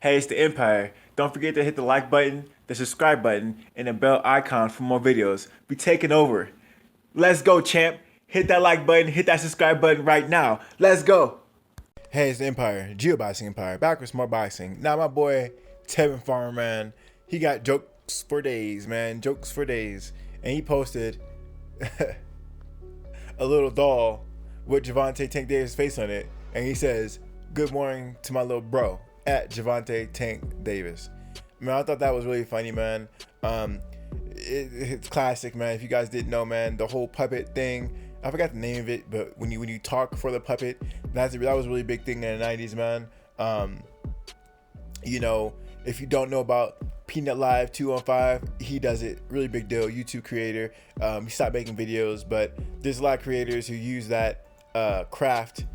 Hey, it's the Empire. Don't forget to hit the like button, the subscribe button, and the bell icon for more videos. We taking over. Let's go, champ. Hit that like button, hit that subscribe button right now. Let's go. Hey, it's the Empire, Geoboxing Empire, back with more boxing. Now, my boy Tevin Farmer, man, he got jokes for days, man, jokes for days. And he posted a little doll with Gervante Tank Davis' face on it. And he says, "Good morning to my little bro," at Gervante Tank Davis. Man, I thought that was really funny, man. It's classic, man. If you guys didn't know, man, the whole puppet thing, I forgot the name of it, but when you talk for the puppet, that was a really big thing in the 90s, man. If you don't know about Peanut Live 215, he does it. Really big deal. YouTube creator. He stopped making videos, but there's a lot of creators who use that craft,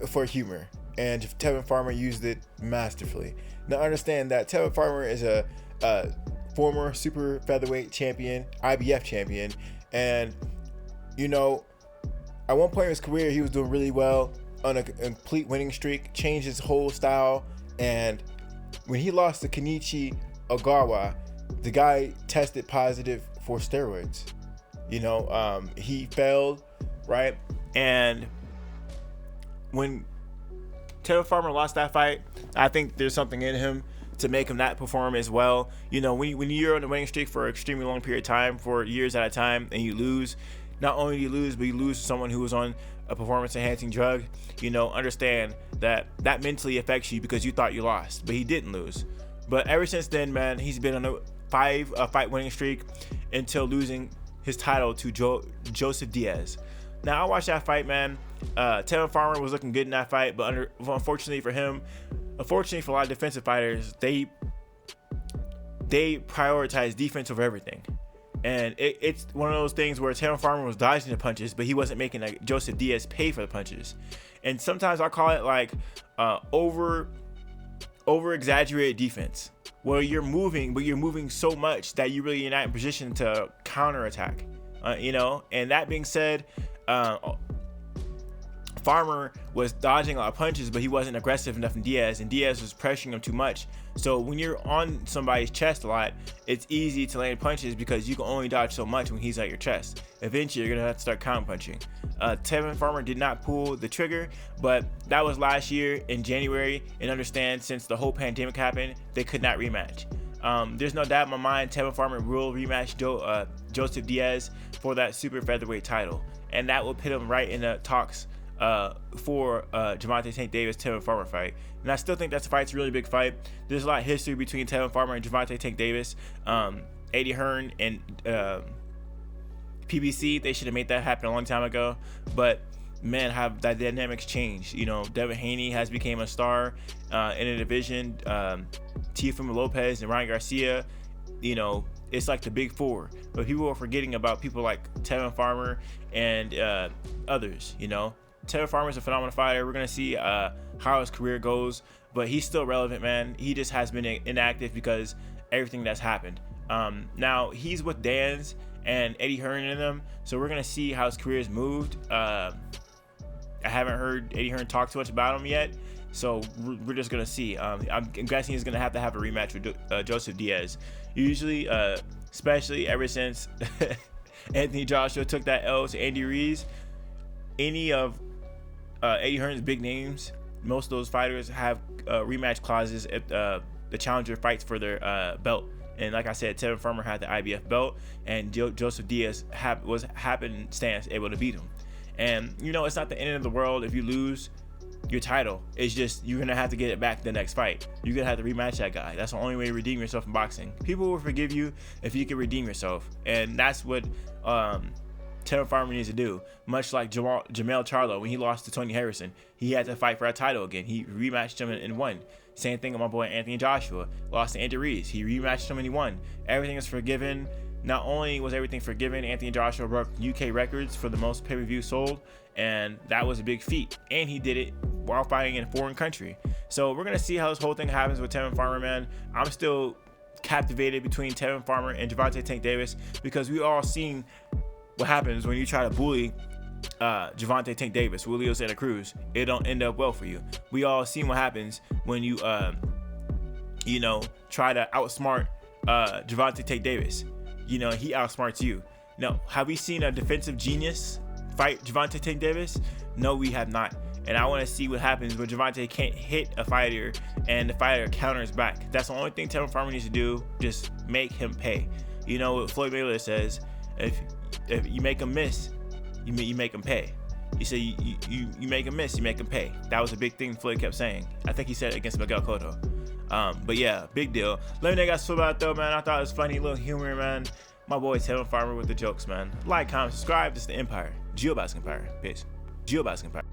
for humor. And Tevin Farmer used it masterfully. Now understand that Tevin Farmer is a former super featherweight champion, IBF champion, and at one point in his career he was doing really well on a complete winning streak, changed his whole style, and when he lost to Kenichi Ogawa, the guy tested positive for steroids. He failed, right? And when Tevin Farmer lost that fight, I think there's something in him to make him not perform as well. When you're on a winning streak for an extremely long period of time, for years at a time, and you lose, not only do you lose, but you lose to someone who was on a performance-enhancing drug, understand that mentally affects you because you thought you lost, but he didn't lose. But ever since then, man, he's been on a fight winning streak until losing his title to Joseph Diaz. Now, I watched that fight, man. Tevin Farmer was looking good in that fight, but unfortunately for him, unfortunately for a lot of defensive fighters, they prioritize defense over everything. And it's one of those things where Tevin Farmer was dodging the punches, but he wasn't making Joseph Diaz pay for the punches. And sometimes I call it like over exaggerated defense, where you're moving, but you're moving so much that you're not in position to counterattack. And that being said, Farmer was dodging a lot of punches, but he wasn't aggressive enough in Diaz, and Diaz was pressuring him too much. So when you're on somebody's chest a lot, it's easy to land punches because you can only dodge so much when he's at your chest. Eventually, you're gonna have to start counter punching. Tevin Farmer did not pull the trigger, but that was last year in January. And understand, since the whole pandemic happened, they could not rematch. There's no doubt in my mind Tevin Farmer will rematch Joseph Diaz for that super featherweight title, and that will put him right in the talks for Gervante Tank Davis Tevin Farmer fight. And I still think that fight's a really big fight. There's a lot of history between Tevin Farmer and Gervante Tank Davis. Eddie Hearn and PBC, they should have made that happen a long time ago, but man, have that dynamics changed. Devin Haney has become a star in a division. Teofimo Lopez and Ryan Garcia, it's like the big four, but people are forgetting about people like Tevin Farmer and others. Tevin Farmer is a phenomenal fighter. We're gonna see how his career goes, but he's still relevant, man. He just has been inactive because everything that's happened. Now he's with Dan's and Eddie Hearn in them, so we're gonna see how his career has moved. I haven't heard Eddie Hearn talk too much about him yet, so we're just gonna see. I'm guessing he's gonna have to have a rematch with Joseph Diaz. Usually, especially ever since Anthony Joshua took that L to Andy Ruiz, any of Eddie Hearn's big names, most of those fighters have rematch clauses if the challenger fights for their belt. And like I said, Tevin Farmer had the IBF belt, and Joseph Diaz was happenstance able to beat him. And it's not the end of the world if you lose your title. It's just you're gonna have to get it back the next fight. You're gonna have to rematch that guy. That's the only way to redeem yourself in boxing. People will forgive you if you can redeem yourself, and that's what Tevin Farmer needs to do. Much like Jamel Charlo, when he lost to Tony Harrison, he had to fight for a title again. He rematched him and won. Same thing with my boy Anthony Joshua. Lost to Andy Ruiz. He rematched him and he won. Everything is forgiven. Not only was everything forgiven, Anthony Joshua broke UK records for the most pay-per-view sold, and that was a big feat. And he did it while fighting in a foreign country. So we're gonna see how this whole thing happens with Tevin Farmer, man. I'm still captivated between Tevin Farmer and Gervante Tank Davis because we all seen what happens when you try to bully Gervante Tank Davis, Julio Santa Cruz. It don't end up well for you. We all seen what happens when you try to outsmart Gervante Tate Davis. He outsmarts you. No, have we seen a defensive genius fight Gervante Tate Davis? No, we have not. And I want to see what happens when Gervante can't hit a fighter and the fighter counters back. That's the only thing Tevin Farmer needs to do. Just make him pay. What Floyd Mayweather says: if you make him miss, you make him pay. He said you make him miss, you make him pay. That was a big thing Floyd kept saying. I think he said it against Miguel Cotto. But yeah, big deal. Let me know you guys feel about it though, man. I thought it was funny, little humor, man. My boy Tevin Farmer with the jokes, man. Like, comment, subscribe. This is the Empire. GeoBasket Empire. Peace. GeoBasket Empire.